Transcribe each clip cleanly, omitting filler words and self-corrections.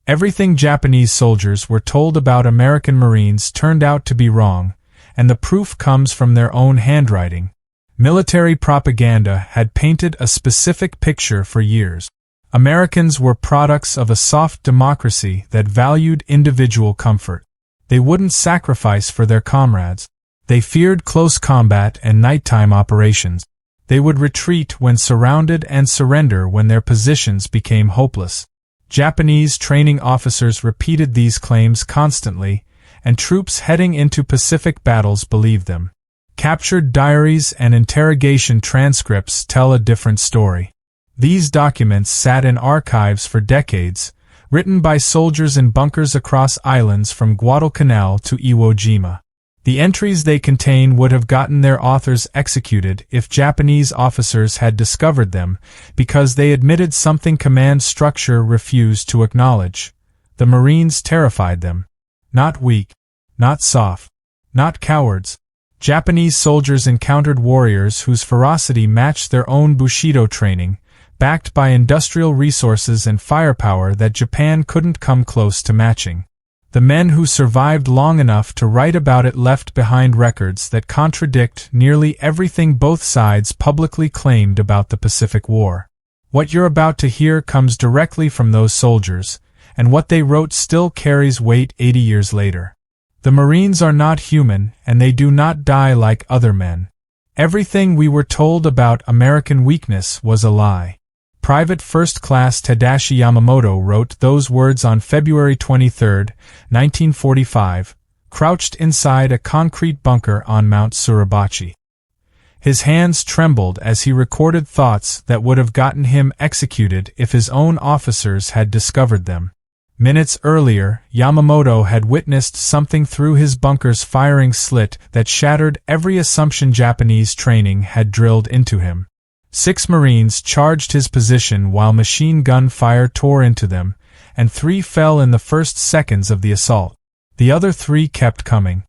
Everything Japanese soldiers were told about American Marines turned out to be wrong, and the proof comes from their own handwriting. Military propaganda had painted a specific picture for years. Americans were products of a soft democracy that valued individual comfort. They wouldn't sacrifice for their comrades. They feared close combat and nighttime operations. They would retreat when surrounded and surrender when their positions became hopeless. Japanese training officers repeated these claims constantly, and troops heading into Pacific battles believed them. Captured diaries and interrogation transcripts tell a different story. These documents sat in archives for decades, written by soldiers in bunkers across islands from Guadalcanal to Iwo Jima. The entries they contain would have gotten their authors executed if Japanese officers had discovered them, because they admitted something command structure refused to acknowledge. The Marines terrified them. Not weak, not soft, not cowards. Japanese soldiers encountered warriors whose ferocity matched their own Bushido training, backed by industrial resources and firepower that Japan couldn't come close to matching. The men who survived long enough to write about it left behind records that contradict nearly everything both sides publicly claimed about the Pacific War. What you're about to hear comes directly from those soldiers, and what they wrote still carries weight 80 years later. The Marines are not human, and they do not die like other men. Everything we were told about American weakness was a lie. Private First Class Tadashi Yamamoto wrote those words on February 23, 1945, crouched inside a concrete bunker on Mount Suribachi. His hands trembled as he recorded thoughts that would have gotten him executed if his own officers had discovered them. Minutes earlier, Yamamoto had witnessed something through his bunker's firing slit that shattered every assumption Japanese training had drilled into him. 6 Marines charged his position while machine gun fire tore into them, and 3 fell in the first seconds of the assault. The other 3 kept coming.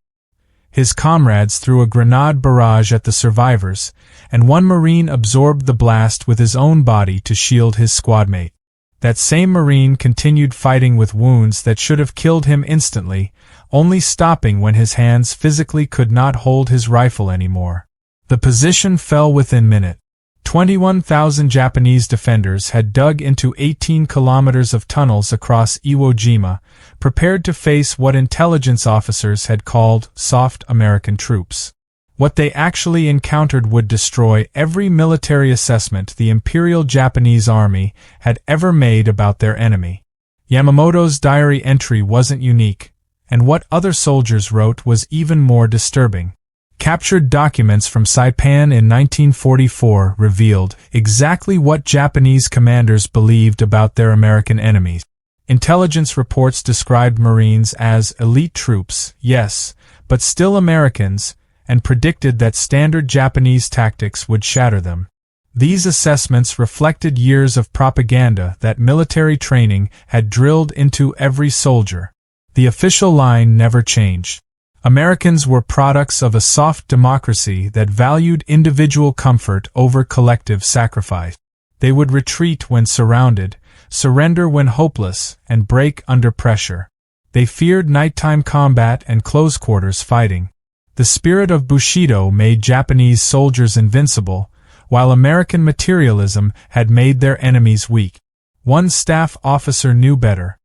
His comrades threw a grenade barrage at the survivors, and 1 Marine absorbed the blast with his own body to shield his squadmate. That same Marine continued fighting with wounds that should have killed him instantly, only stopping when his hands physically could not hold his rifle anymore. The position fell within minutes. 21,000 Japanese defenders had dug into 18 kilometers of tunnels across Iwo Jima, prepared to face what intelligence officers had called soft American troops. What they actually encountered would destroy every military assessment the Imperial Japanese Army had ever made about their enemy. Yamamoto's diary entry wasn't unique, and what other soldiers wrote was even more disturbing. Captured documents from Saipan in 1944 revealed exactly what Japanese commanders believed about their American enemies. Intelligence reports described Marines as elite troops, yes, but still Americans, and predicted that standard Japanese tactics would shatter them. These assessments reflected years of propaganda that military training had drilled into every soldier. The official line never changed. Americans were products of a soft democracy that valued individual comfort over collective sacrifice. They would retreat when surrounded, surrender when hopeless, and break under pressure. They feared nighttime combat and close-quarters fighting. The spirit of Bushido made Japanese soldiers invincible, while American materialism had made their enemies weak. One staff officer knew better.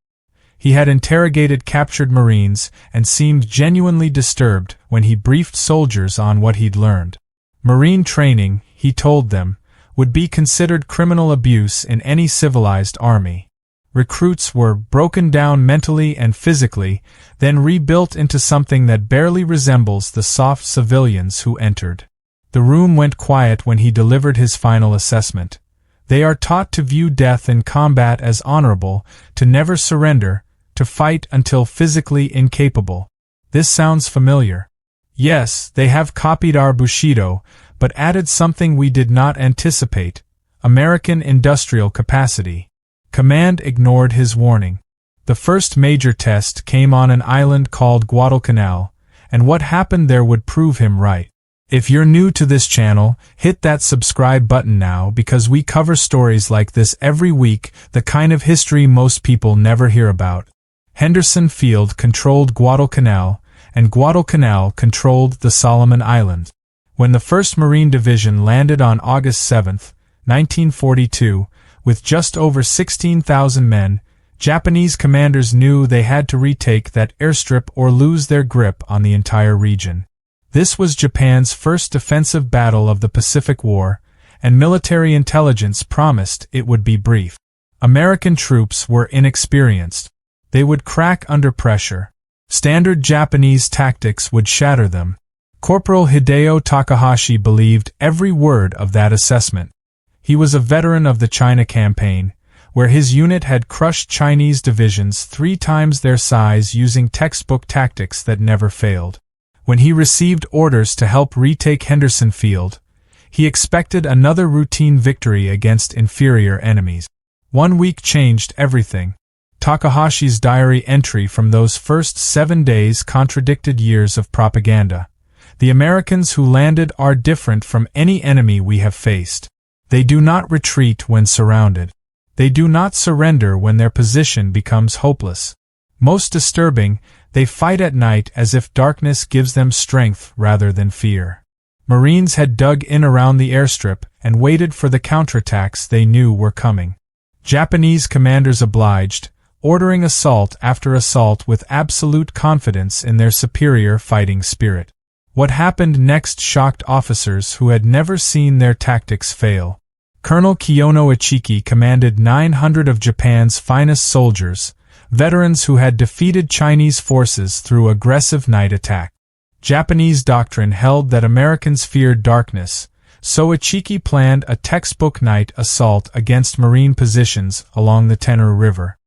He had interrogated captured Marines and seemed genuinely disturbed when he briefed soldiers on what he'd learned. Marine training, he told them, would be considered criminal abuse in any civilized army. Recruits were broken down mentally and physically, then rebuilt into something that barely resembles the soft civilians who entered. The room went quiet when he delivered his final assessment. They are taught to view death in combat as honorable, to never surrender, to fight until physically incapable. This sounds familiar. Yes, they have copied our Bushido, but added something we did not anticipate: American industrial capacity. Command ignored his warning. The first major test came on an island called Guadalcanal, and what happened there would prove him right. If you're new to this channel, hit that subscribe button now because we cover stories like this every week, the kind of history most people never hear about. Henderson Field controlled Guadalcanal, and Guadalcanal controlled the Solomon Islands. When the 1st Marine Division landed on August 7, 1942, with just over 16,000 men, Japanese commanders knew they had to retake that airstrip or lose their grip on the entire region. This was Japan's first defensive battle of the Pacific War, and military intelligence promised it would be brief. American troops were inexperienced. They would crack under pressure. Standard Japanese tactics would shatter them. Corporal Hideo Takahashi believed every word of that assessment. He was a veteran of the China campaign, where his unit had crushed Chinese divisions 3 times their size using textbook tactics that never failed. When he received orders to help retake Henderson Field, he expected another routine victory against inferior enemies. 1 week changed everything. Takahashi's diary entry from those first 7 days contradicted years of propaganda. The Americans who landed are different from any enemy we have faced. They do not retreat when surrounded. They do not surrender when their position becomes hopeless. Most disturbing, they fight at night as if darkness gives them strength rather than fear. Marines had dug in around the airstrip and waited for the counterattacks they knew were coming. Japanese commanders obliged, ordering assault after assault with absolute confidence in their superior fighting spirit. What happened next shocked officers who had never seen their tactics fail. Colonel Kiyono Ichiki commanded 900 of Japan's finest soldiers, veterans who had defeated Chinese forces through aggressive night attack. Japanese doctrine held that Americans feared darkness, so Ichiki planned a textbook night assault against Marine positions along the Tenru River.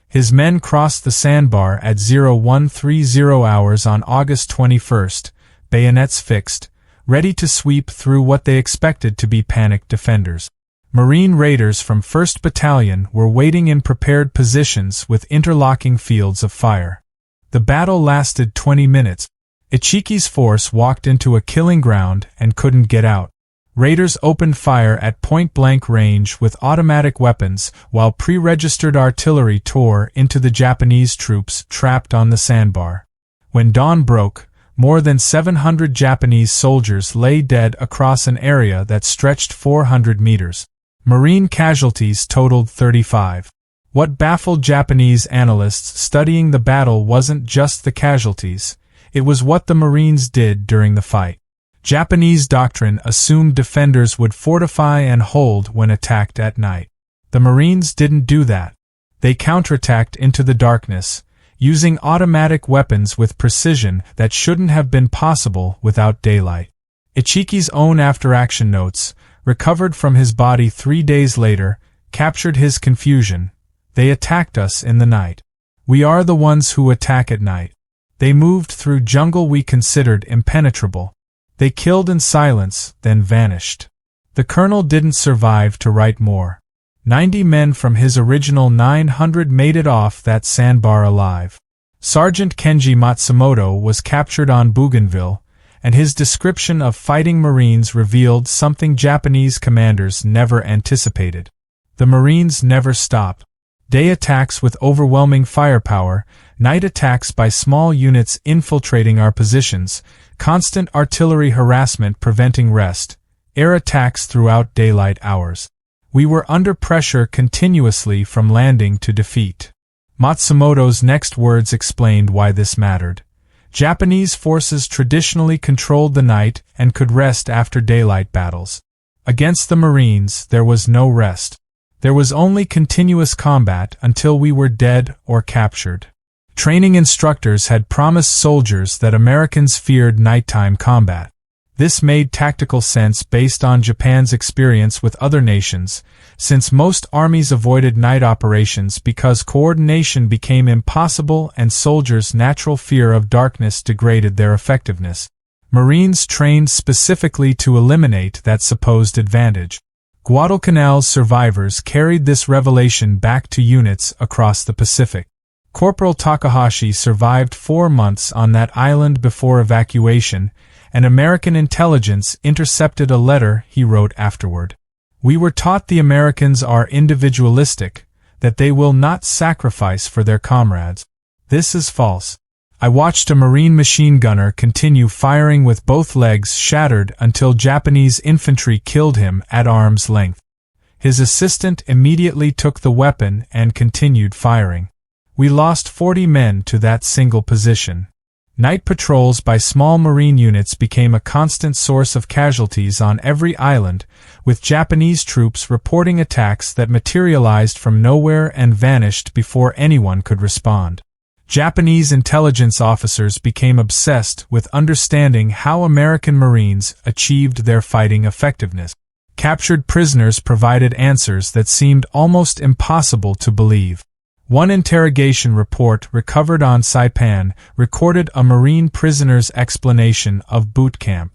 His men crossed the sandbar at 0130 hours on August 21, bayonets fixed, ready to sweep through what they expected to be panicked defenders. Marine raiders from 1st Battalion were waiting in prepared positions with interlocking fields of fire. The battle lasted 20 minutes. Ichiki's force walked into a killing ground and couldn't get out. Raiders opened fire at point-blank range with automatic weapons while pre-registered artillery tore into the Japanese troops trapped on the sandbar. When dawn broke, more than 700 Japanese soldiers lay dead across an area that stretched 400 meters. Marine casualties totaled 35. What baffled Japanese analysts studying the battle wasn't just the casualties, it was what the Marines did during the fight. Japanese doctrine assumed defenders would fortify and hold when attacked at night. The Marines didn't do that. They counterattacked into the darkness, using automatic weapons with precision that shouldn't have been possible without daylight. Ichiki's own after-action notes, recovered from his body 3 days later, captured his confusion. They attacked us in the night. We are the ones who attack at night. They moved through jungle we considered impenetrable. They killed in silence, then vanished. The colonel didn't survive to write more. 90 men from his original 900 made it off that sandbar alive. Sergeant Kenji Matsumoto was captured on Bougainville, and his description of fighting Marines revealed something Japanese commanders never anticipated. The Marines never stop. Day attacks with overwhelming firepower, night attacks by small units infiltrating our positions, constant artillery harassment preventing rest, air attacks throughout daylight hours. We were under pressure continuously from landing to defeat. Matsumoto's next words explained why this mattered. Japanese forces traditionally controlled the night and could rest after daylight battles. Against the Marines, there was no rest. There was only continuous combat until we were dead or captured. Training instructors had promised soldiers that Americans feared nighttime combat. This made tactical sense based on Japan's experience with other nations, since most armies avoided night operations because coordination became impossible and soldiers' natural fear of darkness degraded their effectiveness. Marines trained specifically to eliminate that supposed advantage. Guadalcanal's survivors carried this revelation back to units across the Pacific. Corporal Takahashi survived 4 months on that island before evacuation, and American intelligence intercepted a letter he wrote afterward. "We were taught the Americans are individualistic, that they will not sacrifice for their comrades. This is false." I watched a Marine machine gunner continue firing with both legs shattered until Japanese infantry killed him at arm's length. His assistant immediately took the weapon and continued firing. We lost 40 men to that single position. Night patrols by small Marine units became a constant source of casualties on every island, with Japanese troops reporting attacks that materialized from nowhere and vanished before anyone could respond. Japanese intelligence officers became obsessed with understanding how American Marines achieved their fighting effectiveness. Captured prisoners provided answers that seemed almost impossible to believe. One interrogation report recovered on Saipan recorded a Marine prisoner's explanation of boot camp.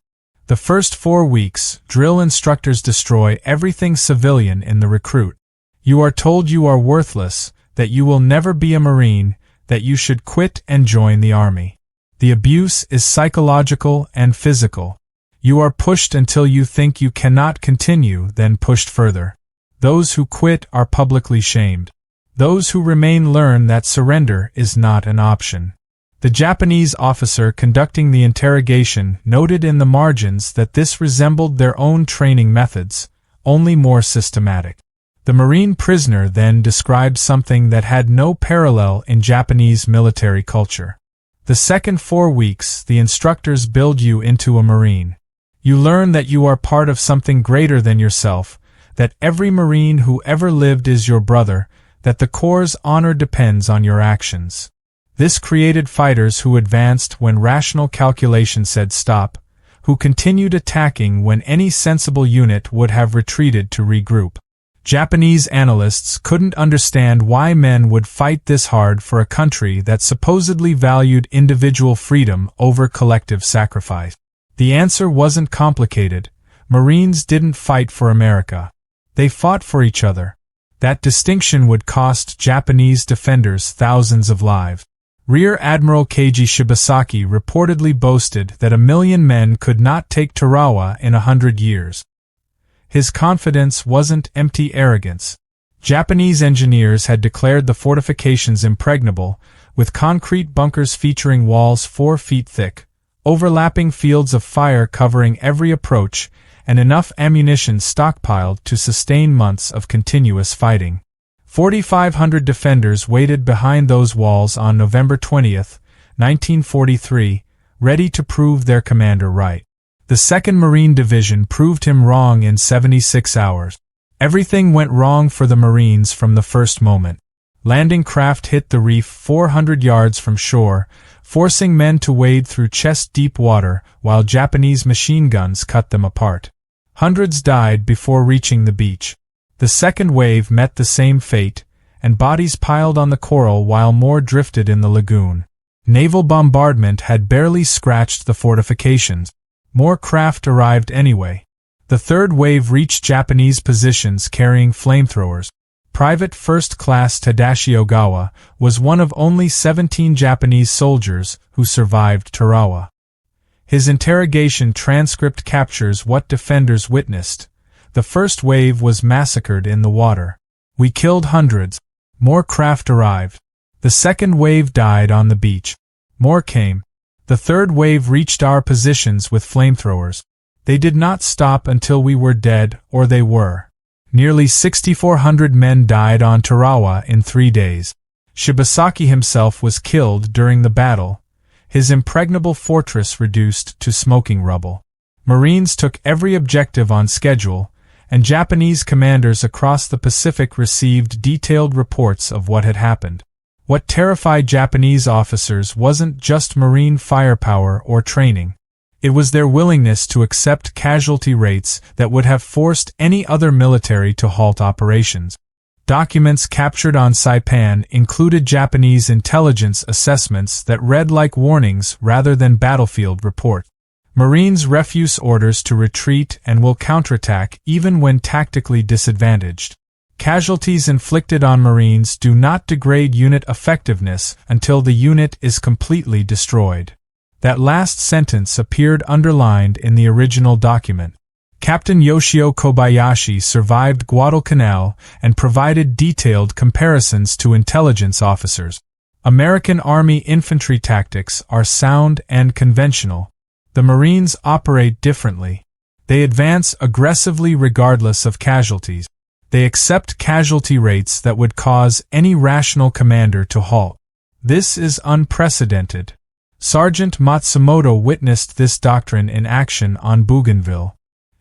The first 4 weeks, drill instructors destroy everything civilian in the recruit. You are told you are worthless, that you will never be a Marine, that you should quit and join the army. The abuse is psychological and physical. You are pushed until you think you cannot continue, then pushed further. Those who quit are publicly shamed. Those who remain learn that surrender is not an option. The Japanese officer conducting the interrogation noted in the margins that this resembled their own training methods, only more systematic. The Marine prisoner then described something that had no parallel in Japanese military culture. The second 4 weeks, the instructors build you into a Marine. You learn that you are part of something greater than yourself, that every Marine who ever lived is your brother, that the Corps' honor depends on your actions. This created fighters who advanced when rational calculation said stop, who continued attacking when any sensible unit would have retreated to regroup. Japanese analysts couldn't understand why men would fight this hard for a country that supposedly valued individual freedom over collective sacrifice. The answer wasn't complicated. Marines didn't fight for America. They fought for each other. That distinction would cost Japanese defenders thousands of lives. Rear Admiral Keiji Shibasaki reportedly boasted that 1 million men could not take Tarawa in 100 years. His confidence wasn't empty arrogance. Japanese engineers had declared the fortifications impregnable, with concrete bunkers featuring walls 4 feet thick, overlapping fields of fire covering every approach, and enough ammunition stockpiled to sustain months of continuous fighting. 4,500 defenders waited behind those walls on November 20, 1943, ready to prove their commander right. The 2nd Marine Division proved him wrong in 76 hours. Everything went wrong for the Marines from the first moment. Landing craft hit the reef 400 yards from shore, forcing men to wade through chest-deep water while Japanese machine guns cut them apart. Hundreds died before reaching the beach. The second wave met the same fate, and bodies piled on the coral while more drifted in the lagoon. Naval bombardment had barely scratched the fortifications. More craft arrived anyway. The third wave reached Japanese positions carrying flamethrowers. Private First Class Tadashi Ogawa was one of only 17 Japanese soldiers who survived Tarawa. His interrogation transcript captures what defenders witnessed. The first wave was massacred in the water. We killed hundreds. More craft arrived. The second wave died on the beach. More came. The third wave reached our positions with flamethrowers. They did not stop until we were dead, or they were. Nearly 6,400 men died on Tarawa in 3 days. Shibasaki himself was killed during the battle, his impregnable fortress reduced to smoking rubble. Marines took every objective on schedule, and Japanese commanders across the Pacific received detailed reports of what had happened. What terrified Japanese officers wasn't just Marine firepower or training. It was their willingness to accept casualty rates that would have forced any other military to halt operations. Documents captured on Saipan included Japanese intelligence assessments that read like warnings rather than battlefield reports. Marines refuse orders to retreat and will counterattack even when tactically disadvantaged. Casualties inflicted on Marines do not degrade unit effectiveness until the unit is completely destroyed. That last sentence appeared underlined in the original document. Captain Yoshio Kobayashi survived Guadalcanal and provided detailed comparisons to intelligence officers. American Army infantry tactics are sound and conventional. The Marines operate differently. They advance aggressively regardless of casualties. They accept casualty rates that would cause any rational commander to halt. This is unprecedented. Sergeant Matsumoto witnessed this doctrine in action on Bougainville.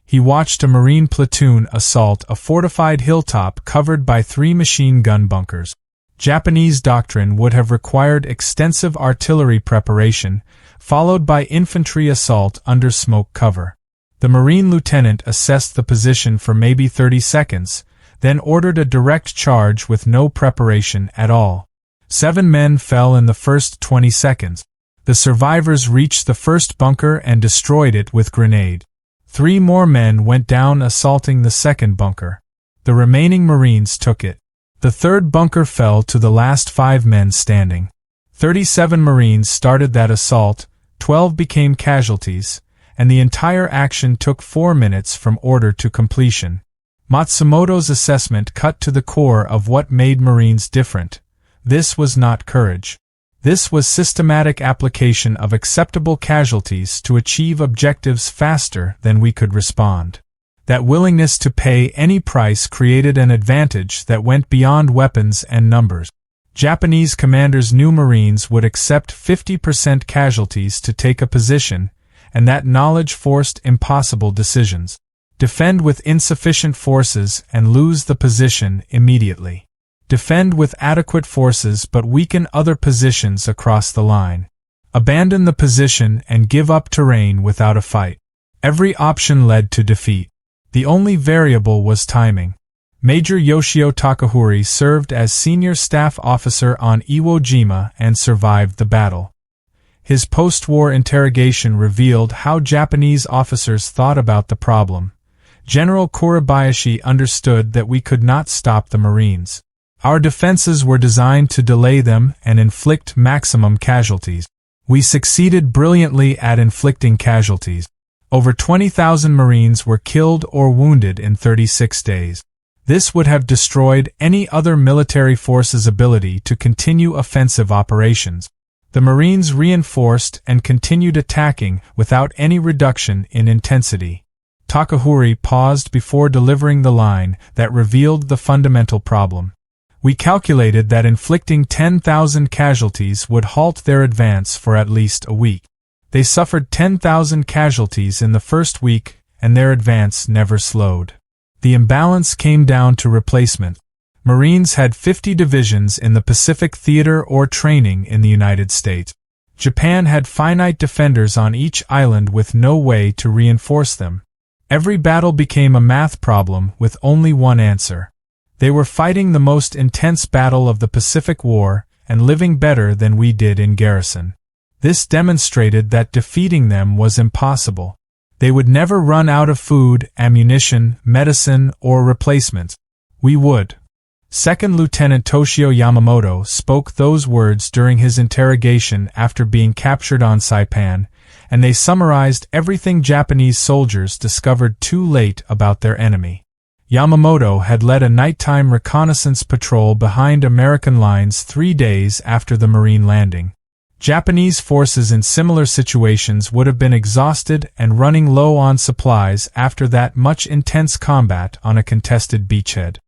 He watched a Marine platoon assault a fortified hilltop covered by 3 machine gun bunkers. Japanese doctrine would have required extensive artillery preparation, followed by infantry assault under smoke cover. The Marine lieutenant assessed the position for maybe 30 seconds, then ordered a direct charge with no preparation at all. 7 men fell in the first 20 seconds. The survivors reached the first bunker and destroyed it with grenade. 3 more men went down assaulting the second bunker. The remaining Marines took it. The third bunker fell to the last 5 men standing. 37 Marines started that assault, 12 became casualties, and the entire action took 4 minutes from order to completion. Matsumoto's assessment cut to the core of what made Marines different. This was not courage. This was systematic application of acceptable casualties to achieve objectives faster than we could respond. That willingness to pay any price created an advantage that went beyond weapons and numbers. Japanese commanders knew Marines would accept 50% casualties to take a position, and that knowledge forced impossible decisions. Defend with insufficient forces and lose the position immediately. Defend with adequate forces but weaken other positions across the line. Abandon the position and give up terrain without a fight. Every option led to defeat. The only variable was timing. Major Yoshio Takahori served as senior staff officer on Iwo Jima and survived the battle. His post-war interrogation revealed how Japanese officers thought about the problem. General Kuribayashi understood that we could not stop the Marines. Our defenses were designed to delay them and inflict maximum casualties. We succeeded brilliantly at inflicting casualties. Over 20,000 Marines were killed or wounded in 36 days. This would have destroyed any other military force's ability to continue offensive operations. The Marines reinforced and continued attacking without any reduction in intensity. Takahori paused before delivering the line that revealed the fundamental problem. We calculated that inflicting 10,000 casualties would halt their advance for at least a week. They suffered 10,000 casualties in the first week, and their advance never slowed. The imbalance came down to replacement. Marines had 50 divisions in the Pacific Theater or training in the United States. Japan had finite defenders on each island with no way to reinforce them. Every battle became a math problem with only one answer. They were fighting the most intense battle of the Pacific War and living better than we did in garrison. This demonstrated that defeating them was impossible. They would never run out of food, ammunition, medicine, or replacements. We would. Second Lieutenant Toshio Yamamoto spoke those words during his interrogation after being captured on Saipan, and they summarized everything Japanese soldiers discovered too late about their enemy. Yamamoto had led a nighttime reconnaissance patrol behind American lines 3 days after the Marine landing. Japanese forces in similar situations would have been exhausted and running low on supplies after that much intense combat on a contested beachhead.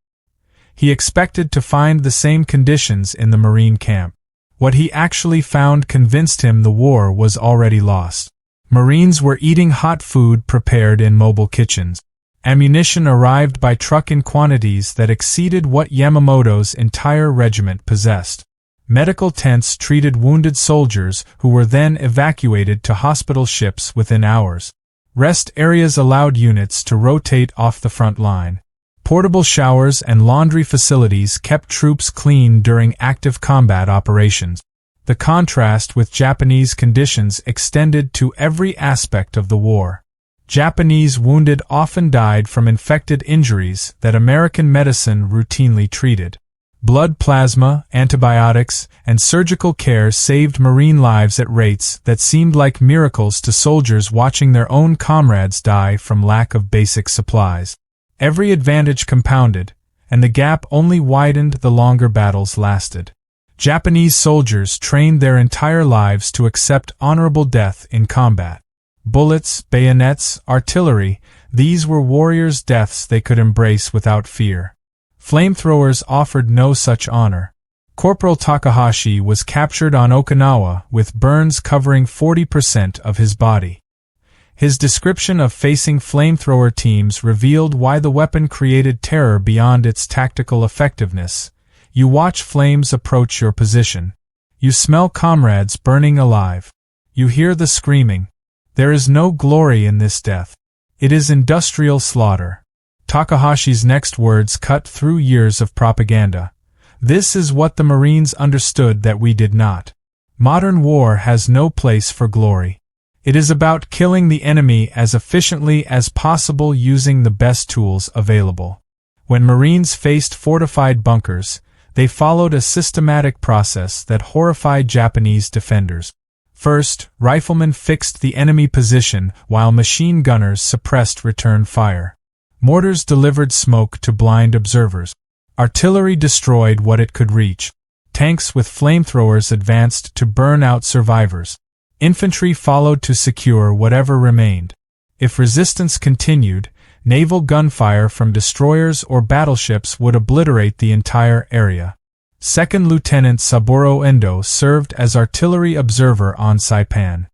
He expected to find the same conditions in the Marine camp. What he actually found convinced him the war was already lost. Marines were eating hot food prepared in mobile kitchens. Ammunition arrived by truck in quantities that exceeded what Yamamoto's entire regiment possessed. Medical tents treated wounded soldiers who were then evacuated to hospital ships within hours. Rest areas allowed units to rotate off the front line. Portable showers and laundry facilities kept troops clean during active combat operations. The contrast with Japanese conditions extended to every aspect of the war. Japanese wounded often died from infected injuries that American medicine routinely treated. Blood plasma, antibiotics, and surgical care saved Marine lives at rates that seemed like miracles to soldiers watching their own comrades die from lack of basic supplies. Every advantage compounded, and the gap only widened the longer battles lasted. Japanese soldiers trained their entire lives to accept honorable death in combat. Bullets, bayonets, artillery, these were warriors' deaths they could embrace without fear. Flamethrowers offered no such honor. Corporal Takahashi was captured on Okinawa with burns covering 40% of his body. His description of facing flamethrower teams revealed why the weapon created terror beyond its tactical effectiveness. You watch flames approach your position. You smell comrades burning alive. You hear the screaming. There is no glory in this death. It is industrial slaughter. Takahashi's next words cut through years of propaganda. This is what the Marines understood that we did not. Modern war has no place for glory. It is about killing the enemy as efficiently as possible using the best tools available. When Marines faced fortified bunkers, they followed a systematic process that horrified Japanese defenders. First, riflemen fixed the enemy position while machine gunners suppressed return fire. Mortars delivered smoke to blind observers. Artillery destroyed what it could reach. Tanks with flamethrowers advanced to burn out survivors. Infantry followed to secure whatever remained. If resistance continued, naval gunfire from destroyers or battleships would obliterate the entire area. Second Lieutenant Saburo Endo served as artillery observer on Saipan.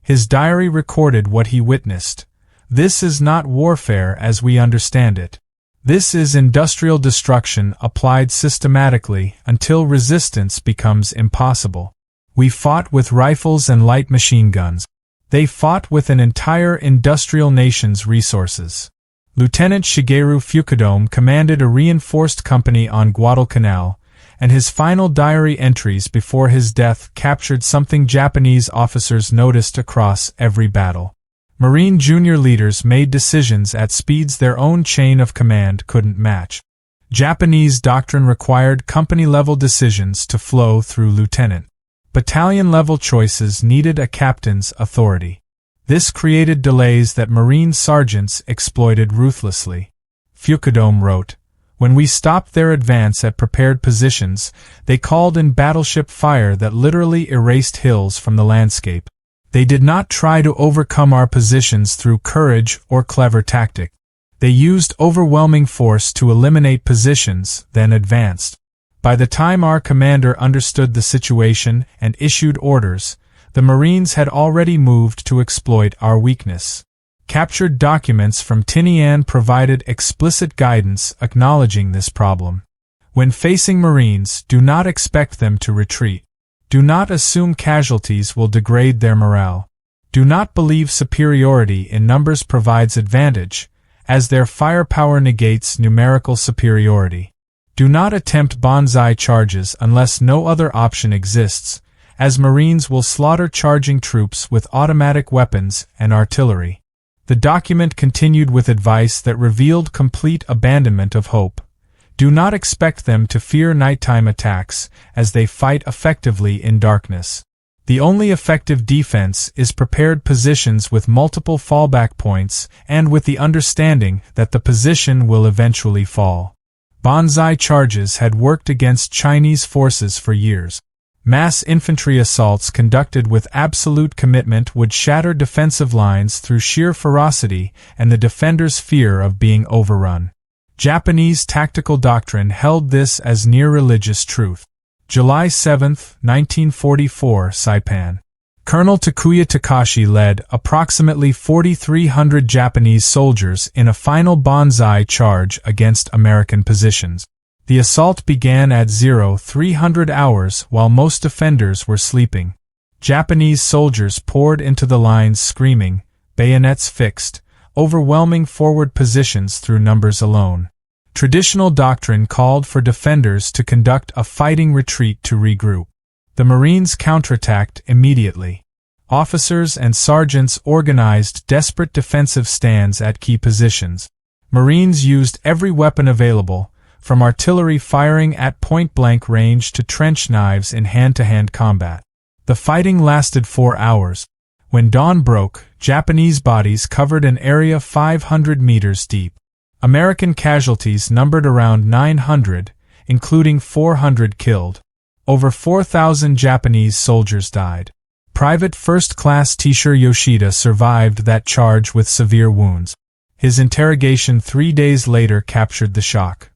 His diary recorded what he witnessed. This is not warfare as we understand it. This is industrial destruction applied systematically until resistance becomes impossible. We fought with rifles and light machine guns. They fought with an entire industrial nation's resources. Lieutenant Shigeru Fukudome commanded a reinforced company on Guadalcanal, and his final diary entries before his death captured something Japanese officers noticed across every battle. Marine junior leaders made decisions at speeds their own chain of command couldn't match. Japanese doctrine required company-level decisions to flow through lieutenant. Battalion-level choices needed a captain's authority. This created delays that Marine sergeants exploited ruthlessly. Fukudome wrote, "When we stopped their advance at prepared positions, they called in battleship fire that literally erased hills from the landscape. They did not try to overcome our positions through courage or clever tactic. They used overwhelming force to eliminate positions, then advanced. By the time our commander understood the situation and issued orders, the Marines had already moved to exploit our weakness." Captured documents from Tinian provided explicit guidance acknowledging this problem. When facing Marines, do not expect them to retreat. Do not assume casualties will degrade their morale. Do not believe superiority in numbers provides advantage, as their firepower negates numerical superiority. Do not attempt banzai charges unless no other option exists, as Marines will slaughter charging troops with automatic weapons and artillery. The document continued with advice that revealed complete abandonment of hope. Do not expect them to fear nighttime attacks, as they fight effectively in darkness. The only effective defense is prepared positions with multiple fallback points and with the understanding that the position will eventually fall. Banzai charges had worked against Chinese forces for years. Mass infantry assaults conducted with absolute commitment would shatter defensive lines through sheer ferocity and the defender's fear of being overrun. Japanese tactical doctrine held this as near religious truth. July 7, 1944, Saipan. Colonel Takuya Takashi led approximately 4,300 Japanese soldiers in a final banzai charge against American positions. The assault began at 0300 hours while most defenders were sleeping. Japanese soldiers poured into the lines screaming, bayonets fixed, overwhelming forward positions through numbers alone. Traditional doctrine called for defenders to conduct a fighting retreat to regroup. The Marines counterattacked immediately. Officers and sergeants organized desperate defensive stands at key positions. Marines used every weapon available, from artillery firing at point-blank range to trench knives in hand-to-hand combat. The fighting lasted 4 hours. When dawn broke, Japanese bodies covered an area 500 meters deep. American casualties numbered around 900, including 400 killed. Over 4,000 Japanese soldiers died. Private First Class Teisher Yoshida survived that charge with severe wounds. His interrogation 3 days later captured the shock.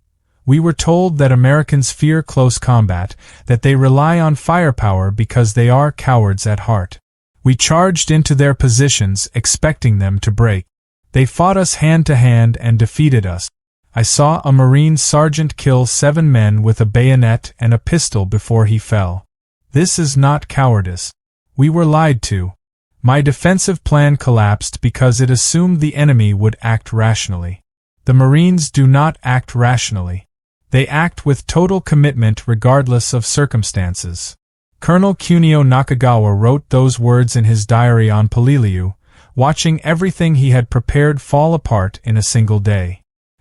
We were told that Americans fear close combat, that they rely on firepower because they are cowards at heart. We charged into their positions, expecting them to break. They fought us hand-to-hand and defeated us. I saw a Marine sergeant kill 7 men with a bayonet and a pistol before he fell. This is not cowardice. We were lied to. My defensive plan collapsed because it assumed the enemy would act rationally. The Marines do not act rationally. They act with total commitment regardless of circumstances. Colonel Kunio Nakagawa wrote those words in his diary on Poliliu, watching everything he had prepared fall apart in a single day.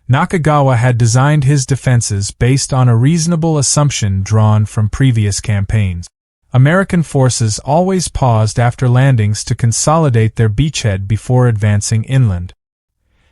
Nakagawa had designed his defenses based on a reasonable assumption drawn from previous campaigns. American forces always paused after landings to consolidate their beachhead before advancing inland.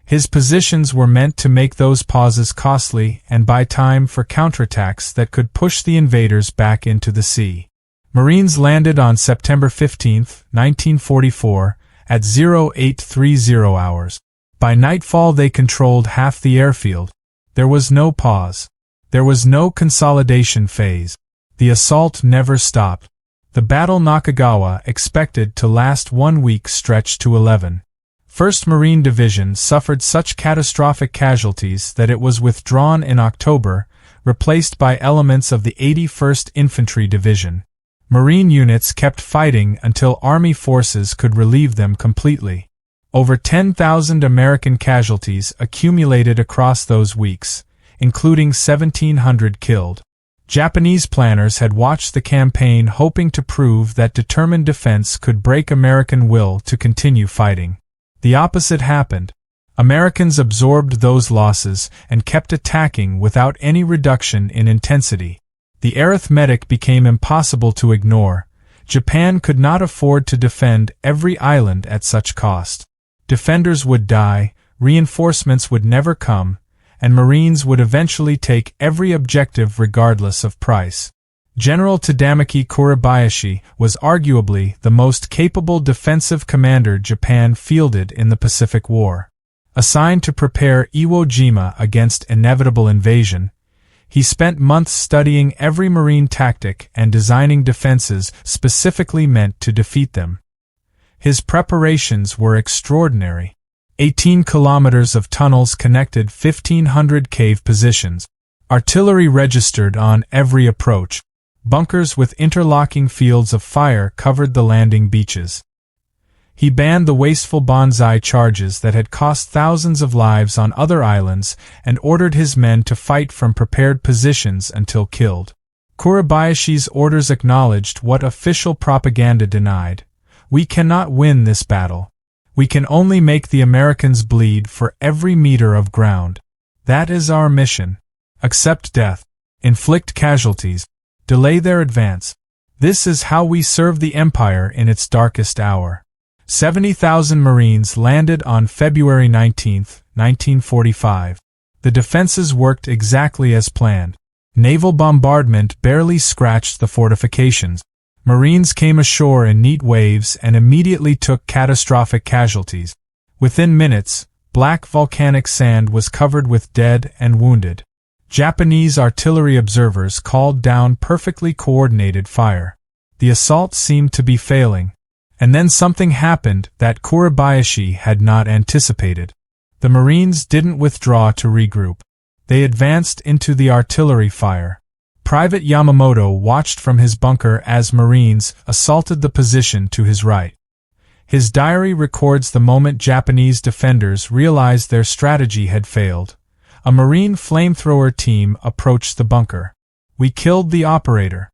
His positions were meant to make those pauses costly and buy time for counterattacks that could push the invaders back into the sea. Marines landed on September 15, 1944, at 0830 hours. By nightfall they controlled half the airfield. There was no pause. There was no consolidation phase. The assault never stopped. The battle Nakagawa expected to last 1 week stretched to 11. 1st Marine Division suffered such catastrophic casualties that it was withdrawn in October, replaced by elements of the 81st Infantry Division. Marine units kept fighting until Army forces could relieve them completely. Over 10,000 American casualties accumulated across those weeks, including 1,700 killed. Japanese planners had watched the campaign hoping to prove that determined defense could break American will to continue fighting. The opposite happened. Americans absorbed those losses and kept attacking without any reduction in intensity. The arithmetic became impossible to ignore. Japan could not afford to defend every island at such cost. Defenders would die, reinforcements would never come, and Marines would eventually take every objective regardless of price. General Tadamaki Kuribayashi was arguably the most capable defensive commander Japan fielded in the Pacific War. Assigned to prepare Iwo Jima against inevitable invasion, he spent months studying every Marine tactic and designing defenses specifically meant to defeat them. His preparations were extraordinary. 18 kilometers of tunnels connected 1,500 cave positions. Artillery registered on every approach. Bunkers with interlocking fields of fire covered the landing beaches. He banned the wasteful banzai charges that had cost thousands of lives on other islands and ordered his men to fight from prepared positions until killed. Kuribayashi's orders acknowledged what official propaganda denied. We cannot win this battle. We can only make the Americans bleed for every meter of ground. That is our mission. Accept death. Inflict casualties. Delay their advance. This is how we serve the Empire in its darkest hour. 70,000 Marines landed on February 19, 1945. The defenses worked exactly as planned. Naval bombardment barely scratched the fortifications. Marines came ashore in neat waves and immediately took catastrophic casualties. Within minutes, black volcanic sand was covered with dead and wounded. Japanese artillery observers called down perfectly coordinated fire. The assault seemed to be failing. And then something happened that Kuribayashi had not anticipated. The Marines didn't withdraw to regroup. They advanced into the artillery fire. Private Yamamoto watched from his bunker as Marines assaulted the position to his right. His diary records the moment Japanese defenders realized their strategy had failed. A Marine flamethrower team approached the bunker. We killed the operator.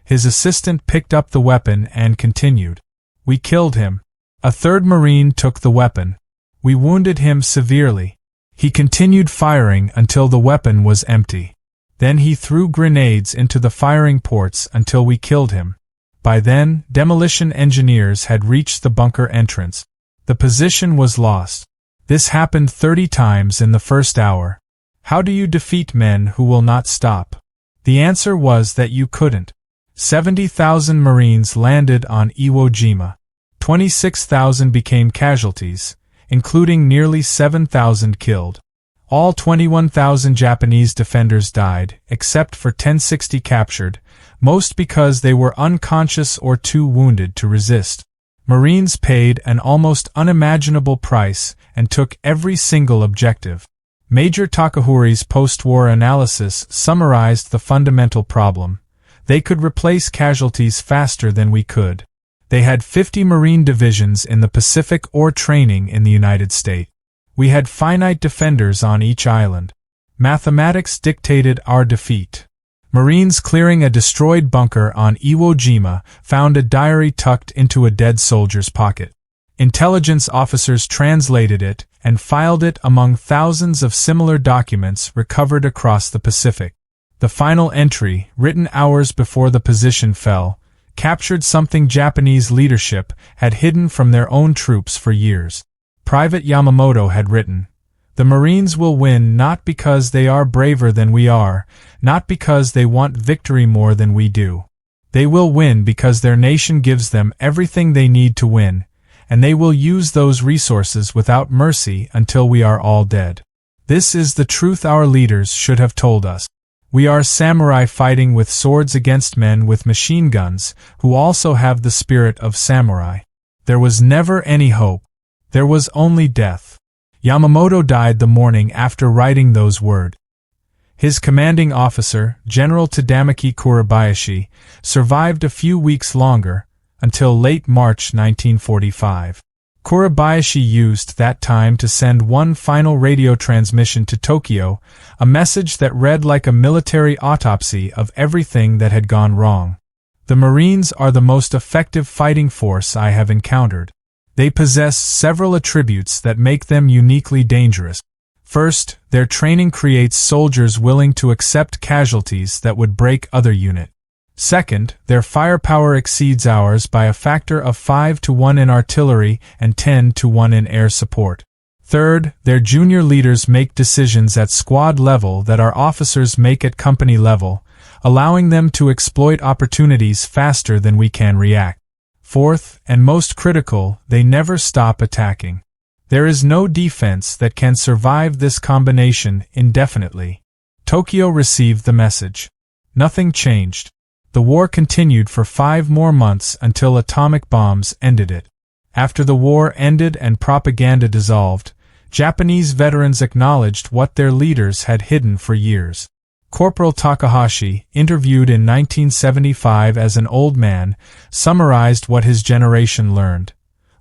His assistant picked up the weapon and continued. We killed him. A third Marine took the weapon. We wounded him severely. He continued firing until the weapon was empty. Then he threw grenades into the firing ports until we killed him. By then, demolition engineers had reached the bunker entrance. The position was lost. This happened 30 times in the first hour. How do you defeat men who will not stop? The answer was that you couldn't. 70,000 Marines landed on Iwo Jima. 26,000 became casualties, including nearly 7,000 killed. All 21,000 Japanese defenders died, except for 1060 captured, most because they were unconscious or too wounded to resist. Marines paid an almost unimaginable price and took every single objective. Major Takahori's post-war analysis summarized the fundamental problem. They could replace casualties faster than we could. They had 50 Marine divisions in the Pacific or training in the United States. We had finite defenders on each island. Mathematics dictated our defeat. Marines clearing a destroyed bunker on Iwo Jima found a diary tucked into a dead soldier's pocket. Intelligence officers translated it and filed it among thousands of similar documents recovered across the Pacific. The final entry, written hours before the position fell, captured something Japanese leadership had hidden from their own troops for years. Private Yamamoto had written, "The Marines will win not because they are braver than we are, not because they want victory more than we do. They will win because their nation gives them everything they need to win, and they will use those resources without mercy until we are all dead." This is the truth our leaders should have told us. We are samurai fighting with swords against men with machine guns who also have the spirit of samurai. There was never any hope. There was only death. Yamamoto died the morning after writing those words. His commanding officer, General Tadamaki Kurabayashi, survived a few weeks longer, until late March 1945. Kurabayashi used that time to send one final radio transmission to Tokyo, a message that read like a military autopsy of everything that had gone wrong. The Marines are the most effective fighting force I have encountered. They possess several attributes that make them uniquely dangerous. First, their training creates soldiers willing to accept casualties that would break other units. Second, their firepower exceeds ours by a factor of 5-to-1 in artillery and 10-to-1 in air support. Third, their junior leaders make decisions at squad level that our officers make at company level, allowing them to exploit opportunities faster than we can react. Fourth, and most critical, they never stop attacking. There is no defense that can survive this combination indefinitely. Tokyo received the message. Nothing changed. The war continued for 5 more months until atomic bombs ended it. After the war ended and propaganda dissolved, Japanese veterans acknowledged what their leaders had hidden for years. Corporal Takahashi, interviewed in 1975 as an old man, summarized what his generation learned.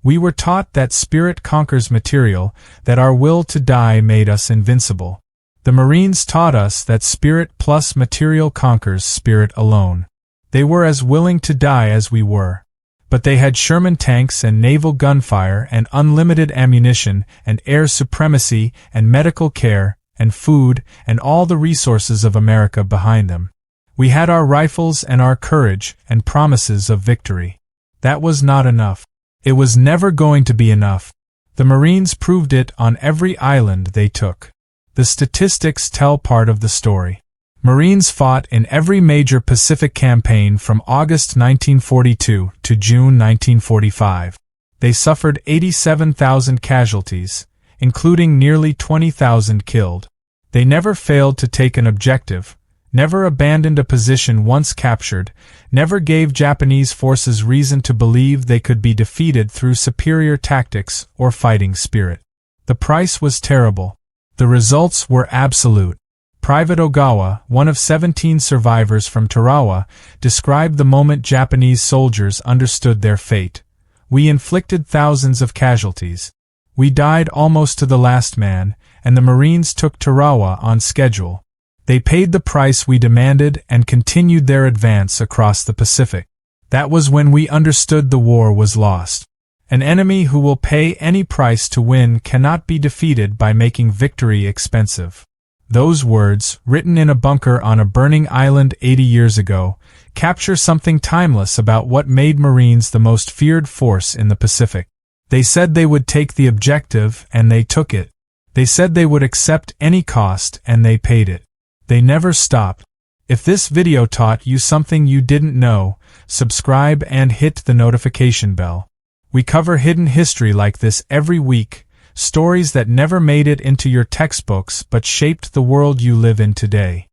"We were taught that spirit conquers material, that our will to die made us invincible. The Marines taught us that spirit plus material conquers spirit alone. They were as willing to die as we were. But they had Sherman tanks and naval gunfire and unlimited ammunition and air supremacy and medical care and food and all the resources of America behind them. We had our rifles and our courage and promises of victory. That was not enough. It was never going to be enough. The Marines proved it on every island they took. The statistics tell part of the story. Marines fought in every major Pacific campaign from August 1942 to June 1945. They suffered 87,000 casualties, including nearly 20,000 killed. They never failed to take an objective, never abandoned a position once captured, never gave Japanese forces reason to believe they could be defeated through superior tactics or fighting spirit. The price was terrible. The results were absolute. Private Ogawa, one of 17 survivors from Tarawa, described the moment Japanese soldiers understood their fate. "We inflicted thousands of casualties. We died almost to the last man, and the Marines took Tarawa on schedule. They paid the price we demanded and continued their advance across the Pacific. That was when we understood the war was lost. An enemy who will pay any price to win cannot be defeated by making victory expensive. Those words, written in a bunker on a burning island 80 years ago, capture something timeless about what made Marines the most feared force in the Pacific. They said they would take the objective, and they took it. They said they would accept any cost, and they paid it. They never stopped. If this video taught you something you didn't know, subscribe and hit the notification bell. We cover hidden history like this every week, stories that never made it into your textbooks but shaped the world you live in today.